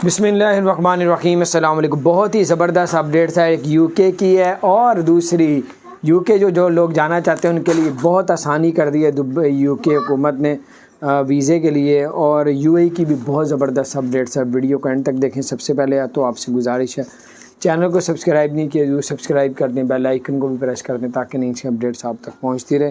بسم اللہ الرحمن الرحیم۔ السلام علیکم۔ بہت ہی زبردست اپڈیٹس ہے، ایک یو کے کی ہے اور دوسری یو کے جو لوگ جانا چاہتے ہیں ان کے لیے بہت آسانی کر دی ہے یو کے حکومت نے ویزے کے لیے، اور یو اے کی بھی بہت زبردست اپڈیٹس ہے۔ ویڈیو کو اینڈ تک دیکھیں۔ سب سے پہلے تو آپ سے گزارش ہے چینل کو سبسکرائب نہیں کیا ضرور سبسکرائب کر دیں، بیل آئیکن کو بھی پریس کر دیں تاکہ نئی سی اپڈیٹس آپ تک پہنچتی رہے۔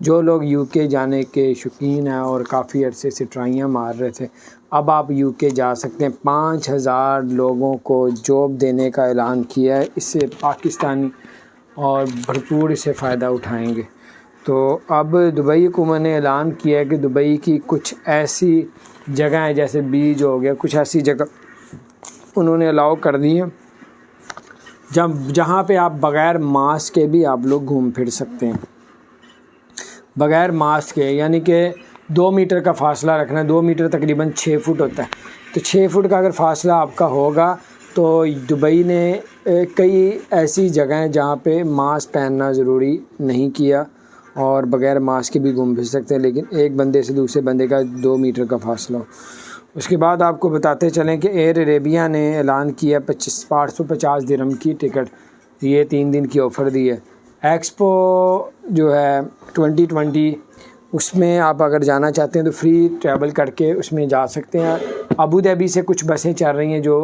جو لوگ یو کے جانے کے شوقین ہیں اور کافی عرصے سے ٹرائیاں مار رہے تھے، اب آپ یو کے جا سکتے ہیں۔ 5000 لوگوں کو جاب دینے کا اعلان کیا ہے، اس سے پاکستانی اور بھرپور اسے فائدہ اٹھائیں گے۔ تو اب دبئی حکومت نے اعلان کیا ہے کہ دبئی کی کچھ ایسی جگہیں جیسے بیچ ہو گیا، کچھ ایسی جگہ انہوں نے الاؤ کر دی ہیں جہاں پہ آپ بغیر ماسک کے بھی آپ لوگ گھوم پھر سکتے ہیں۔ بغیر ماسک کے یعنی کہ 2 میٹر کا فاصلہ رکھنا ہے۔ 2 میٹر تقریباً 6 فٹ ہوتا ہے، تو 6 فٹ کا اگر فاصلہ آپ کا ہوگا تو دبئی نے کئی ایسی جگہیں جہاں پہ ماسک پہننا ضروری نہیں کیا اور بغیر ماسک کے بھی گھوم پھر سکتے ہیں، لیکن ایک بندے سے دوسرے بندے کا 2 میٹر کا فاصلہ ہو۔ اس کے بعد آپ کو بتاتے چلیں کہ ایئر عربیہ نے اعلان کیا 850 درہم کی ٹکٹ، یہ 3 دن کی آفر دی ہے۔ ایکسپو جو ہے 2020 اس میں آپ اگر جانا چاہتے ہیں تو فری ٹریول کر کے اس میں جا سکتے ہیں۔ ابو دھابی سے کچھ بسیں چل رہی ہیں جو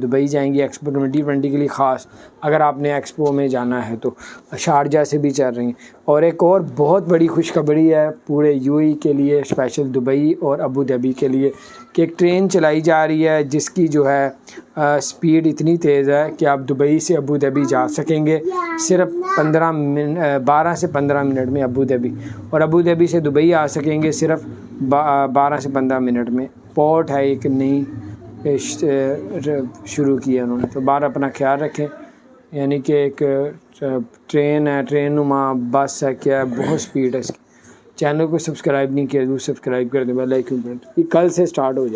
دبئی جائیں گی ایکسپو 2020 کے لیے خاص، اگر آپ نے ایکسپو میں جانا ہے تو۔ شارجہ سے بھی چل رہی ہیں۔ اور ایک اور بہت بڑی خوشخبری ہے پورے یو اے کے لیے، اسپیشل دبئی اور ابو دھابی کے لیے، کہ ایک ٹرین چلائی جا رہی ہے جس کی جو ہے سپیڈ اتنی تیز ہے کہ آپ دبئی سے ابو دھابی جا سکیں گے صرف 12 سے 15 منٹ میں ابو دھابی، اور ابو دھابی سے دبئی آ سکیں گے صرف 12 سے 15 منٹ میں۔ پورٹ ہے ایک نئی شروع کی ہے انہوں نے، تو باہر اپنا خیال رکھیں۔ یعنی کہ ایک ٹرین ہے، ٹرین نما بس ہے، کیا ہے، بہت سپیڈ ہے اس کی۔ چینل کو سبسکرائب نہیں کیا ضرور سبسکرائب کر دیں، بیل آئیکن پر، یہ کل سے سٹارٹ ہو جائے گی۔